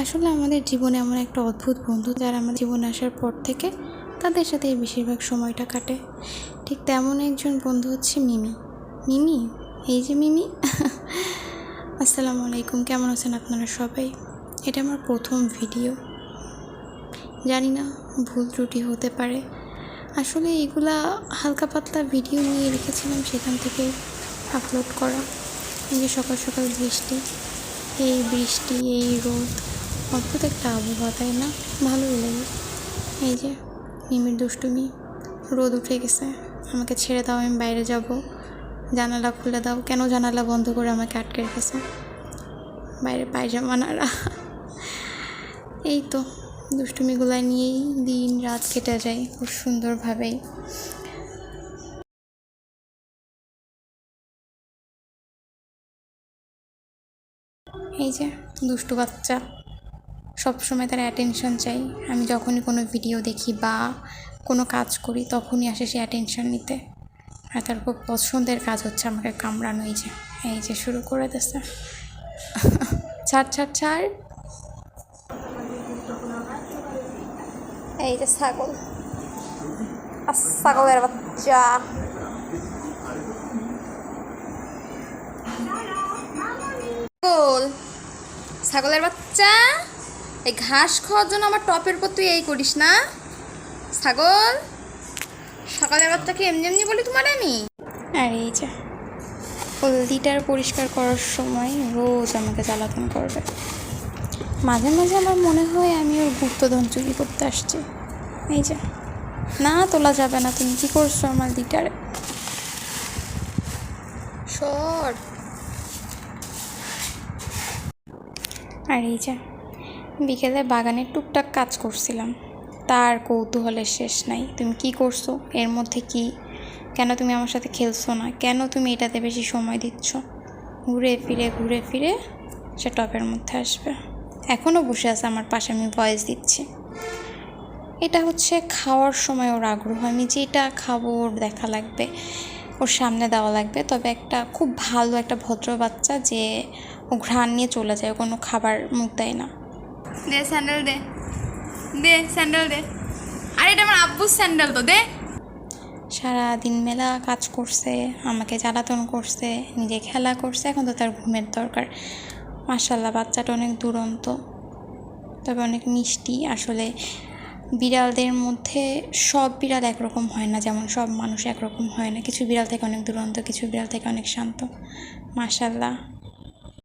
আসলে আমাদের জীবনে এমন একটা অদ্ভুত বন্ধু যারা আমার জীবনে আসার পর থেকে তাদের সাথে বেশিরভাগ সময়টা কাটে। ঠিক তেমন একজন বন্ধু হচ্ছে মিমি। মিমি, এই যে মিমি। আসসালামু আলাইকুম, কেমন আছেন আপনারা সবাই? এটা আমার প্রথম ভিডিও, জানি না ভুল ত্রুটি হতে পারে। আসলে এগুলা হালকা পাতলা ভিডিও নিয়ে রেখেছিলাম, সেখান থেকে আপলোড করা। এই যে সকাল সকাল বৃষ্টি, এই রোদ, অদ্ভুত একটা আবহাওয়া, তাই না? ভালোই লাগে। এই যে মিমির দুষ্টুমি, রোদ উঠে গেছে, আমাকে ছেড়ে দাও, আমি বাইরে যাব, জানালা খুলে দাও। কেন জানালা বন্ধ করে আমাকে আটকে রেখেছে? বাইরে পায়জামা নাড়া। এই তো দুষ্টুমিগুলো নিয়েই দিন রাত কেটে যায় খুব সুন্দরভাবেই। এই যে দুষ্টু বাচ্চা, সবসময় তার অ্যাটেনশন চাই। আমি যখনই কোনো ভিডিও দেখি বা কোনো কাজ করি তখনই আসে সে অ্যাটেনশন নিতে। আর তার খুব পছন্দের কাজ হচ্ছে আমাকে কামড়ানো। এই যে শুরু করে দিচ্ছে। ছাড় ছাড় ছাড়। এই যে ছাগল, ছাগলের বাচ্চা। ছাগলের বাচ্চা, এই ঘাস খাওয়ার জন্য আমার টপের পর তুই এই করিস না। ছাগল, সকালের বাচ্চাকে এমনি এমনি বলি তোমার আমি। আর এই যে হলদিটার পরিষ্কার করার সময় রোজ আমাকে জ্বালাতন করবে। মাঝে মাঝে আমার মনে হয় আমি ওর গুপ্তধন চুরি করতে আসছি। এই যে না, তোলা যাবে না। তুমি কী করছো আমার দিটারে? সর। আর এই যে বিকেলে বাগানে টুকটাক কাজ করছিলাম, তার কৌতূহলের শেষ নাই। তুমি কি করছো এর মধ্যে? কি, কেন তুমি আমার সাথে খেলছো না? কেন তুমি এটাতে বেশি সময় দিচ্ছ? ঘুরে ফিরে সে টপের মধ্যে আসবে। এখনও বসে আছে আমার পাশে, আমি ভয়েস দিচ্ছি। এটা হচ্ছে খাওয়ার সময় ওর আগ্রহ। আমি যেটা খাবো ওর দেখা লাগবে, ওর সামনে দেওয়া লাগবে। তবে একটা খুব ভালো একটা ভদ্র বাচ্চা, যে ও ঘ্রাণ নিয়ে চলে যায়, কোনো খাবার মুখ দেয় না। দে স্যান্ডেল, দে দে স্যান্ডেল দে। আর এটা আমার আব্বুর স্যান্ডেল, তো দে। সারাদিন মেলা কাজ করছে, আমাকে জ্বালাতন করছে, নিজে খেলা করছে, এখন তো তার ঘুমের দরকার। মাশাআল্লাহ, বাচ্চাটা অনেক দুরন্ত, তবে অনেক মিষ্টি। আসলে বিড়ালদের মধ্যে সব বিড়াল একরকম হয় না, যেমন সব মানুষ একরকম হয় না। কিছু বিড়াল থেকে অনেক দুরন্ত, কিছু বিড়াল থেকে অনেক শান্ত। মাশাআল্লাহ।